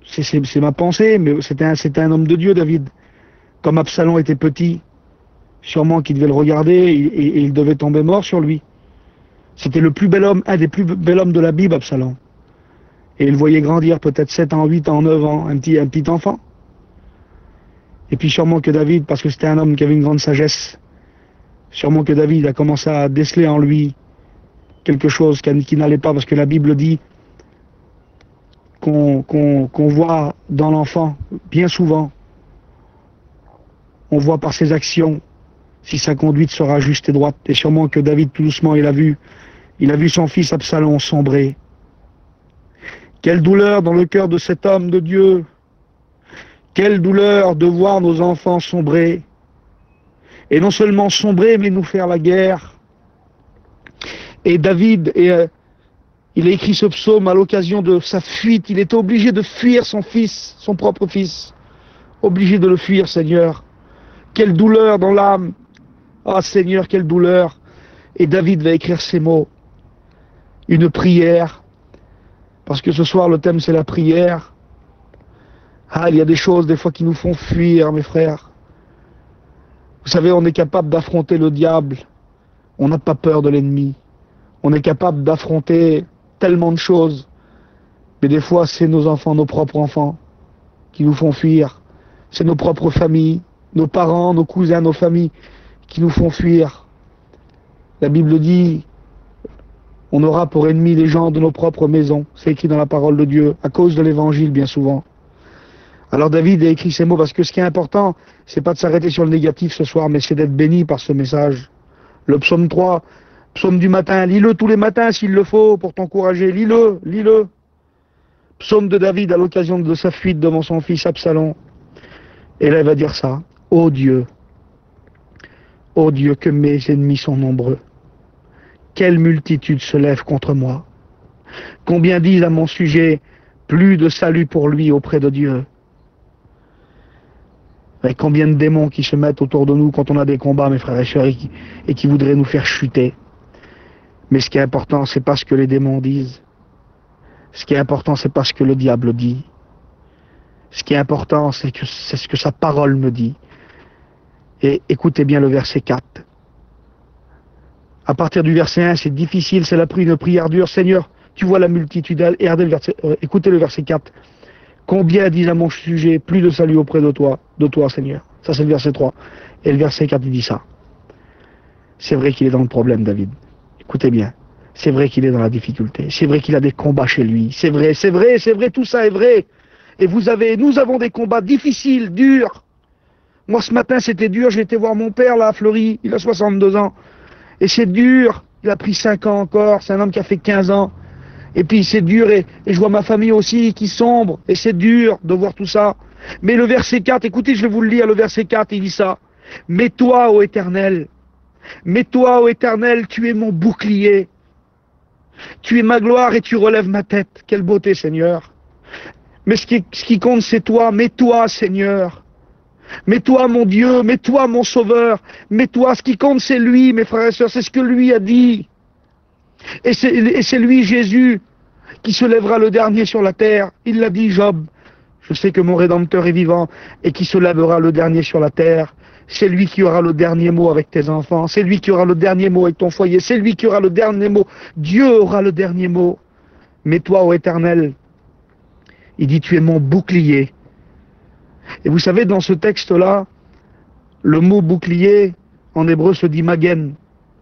c'est ma pensée, mais c'était un homme de Dieu, David. Comme Absalom était petit, sûrement qu'il devait le regarder et il devait tomber mort sur lui. C'était le plus bel homme, un des plus bels hommes de la Bible, Absalom. Et il le voyait grandir, peut-être 7 ans, 8 ans, 9 ans, un petit enfant. Et puis sûrement que David, parce que c'était un homme qui avait une grande sagesse, sûrement que David a commencé à déceler en lui quelque chose qui n'allait pas, parce que la Bible dit qu'on voit dans l'enfant, bien souvent, on voit par ses actions si sa conduite sera juste et droite. Et sûrement que David, tout doucement, il a vu son fils Absalom sombrer. Quelle douleur dans le cœur de cet homme de Dieu. Quelle douleur de voir nos enfants sombrer. Et non seulement sombrer, mais nous faire la guerre. Et David, il a écrit ce psaume à l'occasion de sa fuite. Il était obligé de fuir son fils, son propre fils. Obligé de le fuir, Seigneur. Quelle douleur dans l'âme. Ah, Seigneur, quelle douleur. Et David va écrire ces mots. Une prière. Parce que ce soir, le thème, c'est la prière. Ah, il y a des choses, des fois, qui nous font fuir, mes frères. Vous savez, on est capable d'affronter le diable. On n'a pas peur de l'ennemi. On est capable d'affronter tellement de choses. Mais des fois, c'est nos enfants, nos propres enfants, qui nous font fuir. C'est nos propres familles, nos parents, nos cousins, nos familles, qui nous font fuir. La Bible dit, on aura pour ennemis les gens de nos propres maisons. C'est écrit dans la parole de Dieu, à cause de l'évangile, bien souvent. Alors David a écrit ces mots parce que ce qui est important, c'est pas de s'arrêter sur le négatif ce soir, mais c'est d'être béni par ce message. Le psaume 3, psaume du matin, lis-le tous les matins s'il le faut pour t'encourager. Lis-le, lis-le. Psaume de David à l'occasion de sa fuite devant son fils Absalom. Et là, il va dire ça. Ô Dieu, que mes ennemis sont nombreux. Quelle multitude se lève contre moi. Combien disent à mon sujet, plus de salut pour lui auprès de Dieu. Et combien de démons qui se mettent autour de nous quand on a des combats, mes frères et sœurs, et qui voudraient nous faire chuter. Mais ce qui est important, c'est pas ce que les démons disent. Ce qui est important, c'est pas ce que le diable dit. Ce qui est important, c'est ce que sa parole me dit. Et écoutez bien le verset 4. À partir du verset 1, c'est difficile, c'est une prière dure. Seigneur, tu vois la multitude. Écoutez le verset 4. Combien disent à mon sujet, plus de salut auprès de toi, Seigneur. Ça, c'est le verset 3. Et le verset 4, il dit ça. C'est vrai qu'il est dans le problème, David. Écoutez bien. C'est vrai qu'il est dans la difficulté. C'est vrai qu'il a des combats chez lui. C'est vrai, tout ça est vrai. Et nous avons des combats difficiles, durs. Moi, ce matin, c'était dur. J'ai été voir mon père, là, à Fleury. Il a 62 ans. Et c'est dur. Il a pris 5 ans encore. C'est un homme qui a fait 15 ans. Et puis, c'est dur. Et je vois ma famille aussi qui sombre. Et c'est dur de voir tout ça. Mais le verset 4, écoutez, je vais vous le lire. Le verset 4, il dit ça. Mais toi, ô Éternel, tu es mon bouclier. Tu es ma gloire et tu relèves ma tête. Quelle beauté, Seigneur. Mais ce qui compte, c'est toi. Mais toi, Seigneur. Mais toi, mon Dieu. Mais toi, mon Sauveur. Mais toi, ce qui compte, c'est lui, mes frères et sœurs. C'est ce que lui a dit. Et c'est lui, Jésus, qui se lèvera le dernier sur la terre. Il l'a dit, Job. Je sais que mon Rédempteur est vivant et qui se lèvera le dernier sur la terre. C'est lui qui aura le dernier mot avec tes enfants. C'est lui qui aura le dernier mot avec ton foyer. C'est lui qui aura le dernier mot. Dieu aura le dernier mot. Mais toi, ô Éternel, il dit, tu es mon bouclier. Et vous savez, dans ce texte-là, le mot bouclier, en hébreu, se dit magen.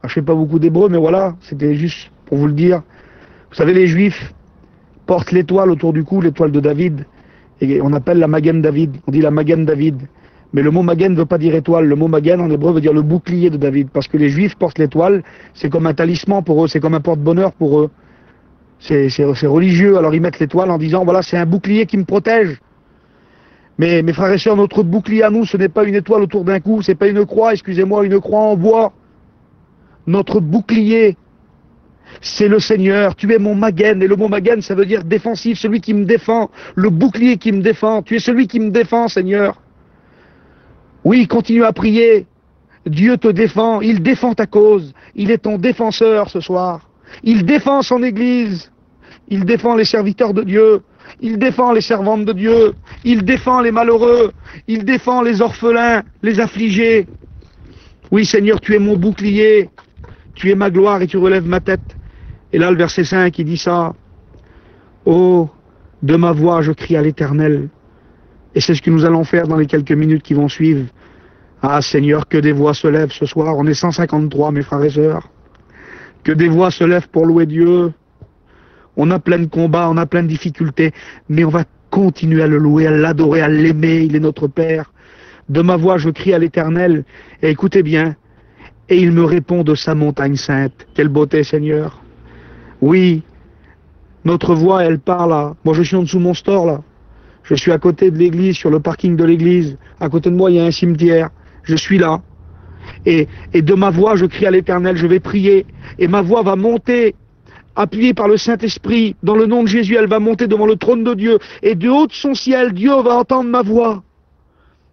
Alors, je ne sais pas beaucoup d'hébreu, mais voilà, c'était juste pour vous le dire. Vous savez, les Juifs portent l'étoile autour du cou, l'étoile de David. Et on appelle la Magen David. On dit la Magen David. Mais le mot Magen ne veut pas dire étoile. Le mot Magen en hébreu veut dire le bouclier de David. Parce que les Juifs portent l'étoile. C'est comme un talisman pour eux. C'est comme un porte-bonheur pour eux. C'est religieux. Alors ils mettent l'étoile en disant voilà, c'est un bouclier qui me protège. Mais mes frères et sœurs, notre bouclier à nous, ce n'est pas une étoile autour d'un cou. C'est pas une croix, excusez-moi, une croix en bois. Notre bouclier, c'est le Seigneur. Tu es mon Magen. Et le mot Magen, ça veut dire défensif, celui qui me défend. Le bouclier qui me défend. Tu es celui qui me défend, Seigneur. Oui, continue à prier. Dieu te défend. Il défend ta cause. Il est ton défenseur ce soir. Il défend son Église. Il défend les serviteurs de Dieu. Il défend les servantes de Dieu. Il défend les malheureux. Il défend les orphelins, les affligés. Oui, Seigneur, tu es mon bouclier. Tu es ma gloire et tu relèves ma tête. Et là, le verset 5, il dit ça. Oh, de ma voix, je crie à l'Éternel. Et c'est ce que nous allons faire dans les quelques minutes qui vont suivre. Ah, Seigneur, que des voix se lèvent ce soir. On est 153, mes frères et sœurs. Que des voix se lèvent pour louer Dieu. On a plein de combats, on a plein de difficultés, mais on va continuer à le louer, à l'adorer, à l'aimer. Il est notre Père. De ma voix, je crie à l'Éternel. Et écoutez bien, et il me répond de sa montagne sainte. Quelle beauté, Seigneur. Oui, notre voix, elle part là. Moi, je suis en dessous de mon store, là. Je suis à côté de l'église, sur le parking de l'église. À côté de moi, il y a un cimetière. Je suis là. Et de ma voix, je crie à l'Éternel, je vais prier. Et ma voix va monter, appuyée par le Saint-Esprit. Dans le nom de Jésus, elle va monter devant le trône de Dieu. Et de haut de son ciel, Dieu va entendre ma voix.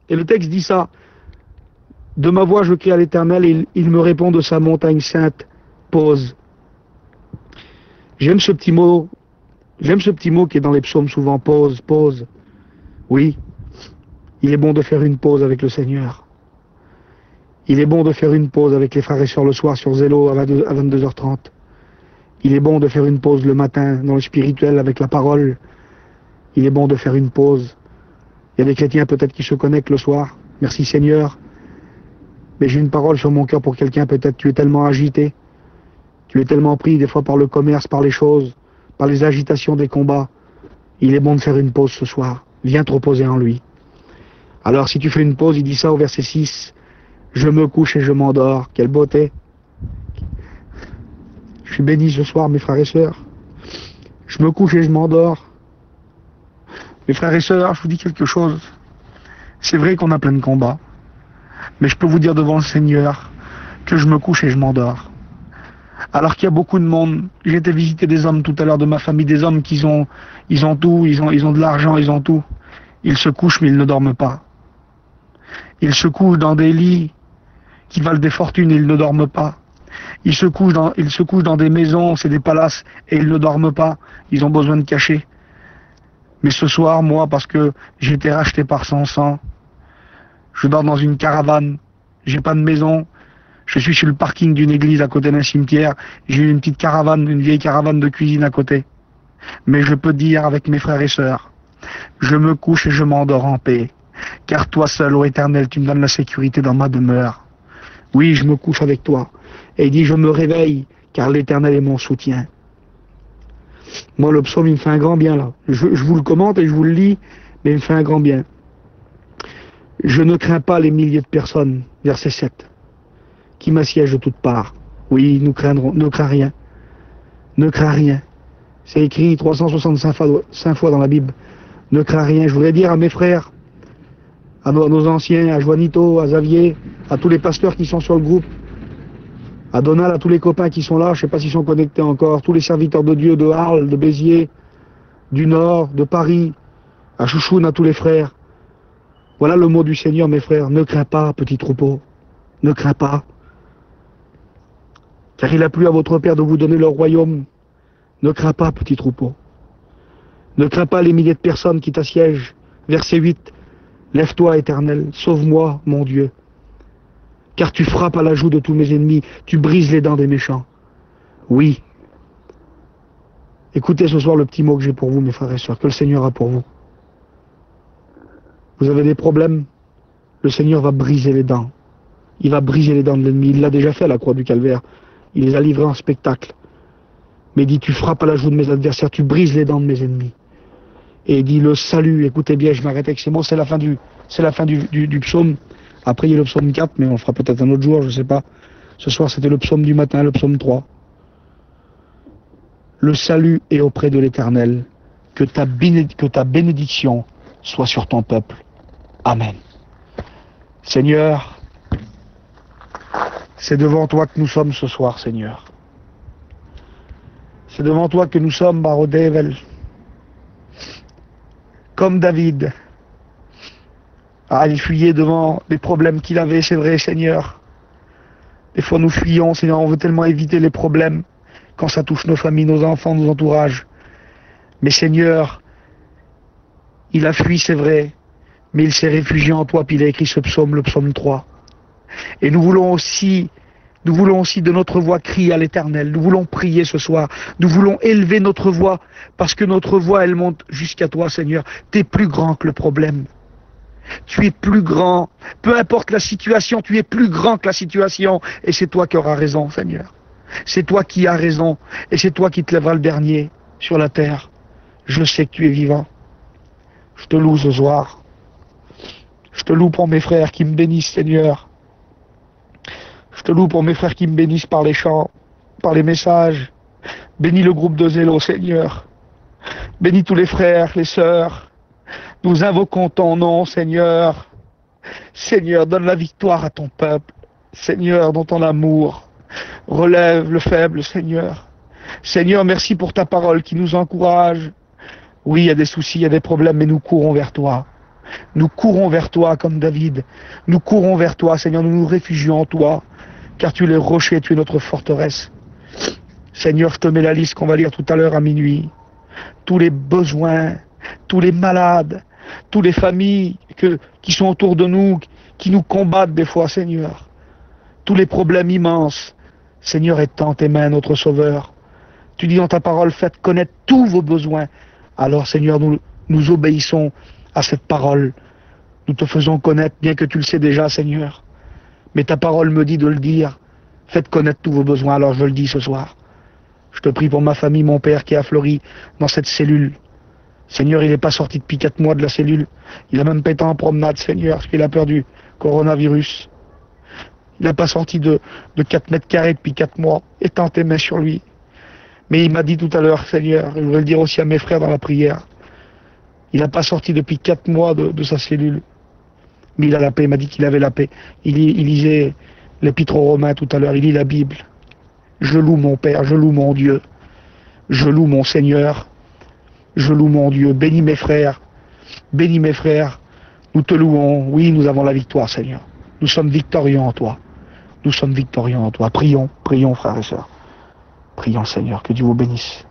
Et le texte dit ça. De ma voix, je crie à l'Éternel, et il me répond de sa montagne sainte. Pause. J'aime ce petit mot qui est dans les psaumes souvent. Pause, pause. Oui, il est bon de faire une pause avec le Seigneur. Il est bon de faire une pause avec les frères et sœurs le soir sur Zélo à 22h30. Il est bon de faire une pause le matin dans le spirituel avec la parole. Il est bon de faire une pause. Il y a des chrétiens peut-être qui se connectent le soir. Merci Seigneur. Mais j'ai une parole sur mon cœur pour quelqu'un, peut-être tu es tellement agité. Tu es tellement pris des fois par le commerce, par les choses, par les agitations des combats. Il est bon de faire une pause ce soir. Viens te reposer en lui. Alors si tu fais une pause, il dit ça au verset 6. Je me couche et je m'endors. Quelle beauté. Je suis béni ce soir, mes frères et sœurs. Je me couche et je m'endors. Mes frères et sœurs, je vous dis quelque chose. C'est vrai qu'on a plein de combats. Mais je peux vous dire devant le Seigneur que je me couche et je m'endors. Alors qu'il y a beaucoup de monde. J'ai été visiter des hommes tout à l'heure de ma famille, des hommes qui ont tout, ils ont de l'argent, ils ont tout. Ils se couchent mais ils ne dorment pas. Ils se couchent dans des lits qui valent des fortunes et ils ne dorment pas. Ils se couchent dans des maisons, c'est des palaces, et ils ne dorment pas. Ils ont besoin de cacher. Mais ce soir, moi, parce que j'ai été racheté par son sang, je dors dans une caravane. J'ai pas de maison. Je suis sur le parking d'une église à côté d'un cimetière. J'ai une petite caravane, une vieille caravane de cuisine à côté. Mais je peux dire avec mes frères et sœurs, je me couche et je m'endors en paix. Car toi seul, ô Éternel, tu me donnes la sécurité dans ma demeure. Oui, je me couche avec toi. Et il dit, je me réveille, car l'Éternel est mon soutien. Moi, le psaume, il me fait un grand bien, là. Je vous le commente et je vous le lis, mais il me fait un grand bien. Je ne crains pas les milliers de personnes, verset 7, qui m'assiègent de toutes parts. Oui, nous craindrons, ne crains rien. Ne crains rien. C'est écrit 365 fois dans la Bible. Ne crains rien. Je voudrais dire à mes frères, à nos anciens, à Juanito, à Xavier, à tous les pasteurs qui sont sur le groupe, à Donald, à tous les copains qui sont là, je ne sais pas s'ils sont connectés encore, tous les serviteurs de Dieu de Arles, de Béziers, du Nord, de Paris, à Chouchoun, à tous les frères. Voilà le mot du Seigneur, mes frères. Ne crains pas, petit troupeau. Ne crains pas. Car il a plu à votre Père de vous donner le royaume. Ne crains pas, petit troupeau. Ne crains pas les milliers de personnes qui t'assiègent. Verset 8. Lève-toi, Éternel, sauve-moi, mon Dieu. Car tu frappes à la joue de tous mes ennemis, tu brises les dents des méchants. Oui. Écoutez ce soir le petit mot que j'ai pour vous, mes frères et sœurs, que le Seigneur a pour vous. Vous avez des problèmes, le Seigneur va briser les dents. Il va briser les dents de l'ennemi. Il l'a déjà fait à la croix du Calvaire. Il les a livrés en spectacle. Mais il dit, tu frappes à la joue de mes adversaires, tu brises les dents de mes ennemis. Et il dit, le salut, écoutez bien, je m'arrête avec ces mots, c'est la fin du psaume. Après, il y a le psaume 4, mais on fera peut-être un autre jour, je ne sais pas. Ce soir, c'était le psaume du matin, le psaume 3. Le salut est auprès de l'Éternel. Que ta bénédiction soit sur ton peuple. Amen. Seigneur, c'est devant toi que nous sommes ce soir, Seigneur. C'est devant toi que nous sommes, Barodevel. Comme David. Ah, il fuyait devant les problèmes qu'il avait, c'est vrai, Seigneur. Des fois, nous fuyons, Seigneur, on veut tellement éviter les problèmes quand ça touche nos familles, nos enfants, nos entourages. Mais Seigneur, Il a fui, c'est vrai, mais il s'est réfugié en toi, puis il a écrit ce psaume, le psaume 3. Et nous voulons aussi de notre voix crier à l'Éternel. Nous voulons prier ce soir. Nous voulons élever notre voix parce que notre voix, elle monte jusqu'à toi, Seigneur. Tu es plus grand que le problème. Tu es plus grand. Peu importe la situation, tu es plus grand que la situation. Et c'est toi qui auras raison, Seigneur. C'est toi qui as raison. Et c'est toi qui te lèveras le dernier sur la terre. Je sais que tu es vivant. Je te loue ce soir. Je te loue pour mes frères qui me bénissent, Seigneur. Je te loue pour mes frères qui me bénissent par les chants, par les messages. Bénis le groupe de Zélo, Seigneur. Bénis tous les frères, les sœurs. Nous invoquons ton nom, Seigneur. Seigneur, donne la victoire à ton peuple. Seigneur, dans ton amour, relève le faible, Seigneur. Seigneur, merci pour ta parole qui nous encourage. Oui, il y a des soucis, il y a des problèmes, mais nous courons vers toi. Nous courons vers toi comme David. Nous courons vers toi, Seigneur, nous nous réfugions en toi, car tu es le rocher, tu es notre forteresse. Seigneur, je te mets la liste qu'on va lire tout à l'heure à minuit. Tous les besoins, tous les malades, toutes les familles qui sont autour de nous, qui nous combattent des fois, Seigneur. Tous les problèmes immenses. Seigneur, étends tes mains, notre Sauveur. Tu dis dans ta parole, faites connaître tous vos besoins. Alors, Seigneur, nous obéissons à cette parole. Nous te faisons connaître, bien que tu le sais déjà, Seigneur. Mais ta parole me dit de le dire. Faites connaître tous vos besoins, alors je le dis ce soir. Je te prie pour ma famille, mon père qui est à Fleury, dans cette cellule. Seigneur, il n'est pas sorti depuis 4 mois de la cellule. Il a même pas été en promenade, Seigneur, parce qu'il a peur du coronavirus. Il n'a pas sorti de 4 mètres carrés depuis 4 mois. Étends tes mains sur lui. Mais il m'a dit tout à l'heure, Seigneur, et je voudrais le dire aussi à mes frères dans la prière, il n'a pas sorti depuis 4 mois de sa cellule. Mais il a la paix, il m'a dit qu'il avait la paix. Il lisait l'épître aux Romains tout à l'heure, il lit la Bible. Je loue mon Père, je loue mon Dieu. Je loue mon Seigneur. Je loue mon Dieu. Bénis mes frères. Bénis mes frères. Nous te louons. Oui, nous avons la victoire, Seigneur. Nous sommes victorieux en toi. Nous sommes victorieux en toi. Prions, prions, frères et sœurs. Prions, Seigneur, que Dieu vous bénisse.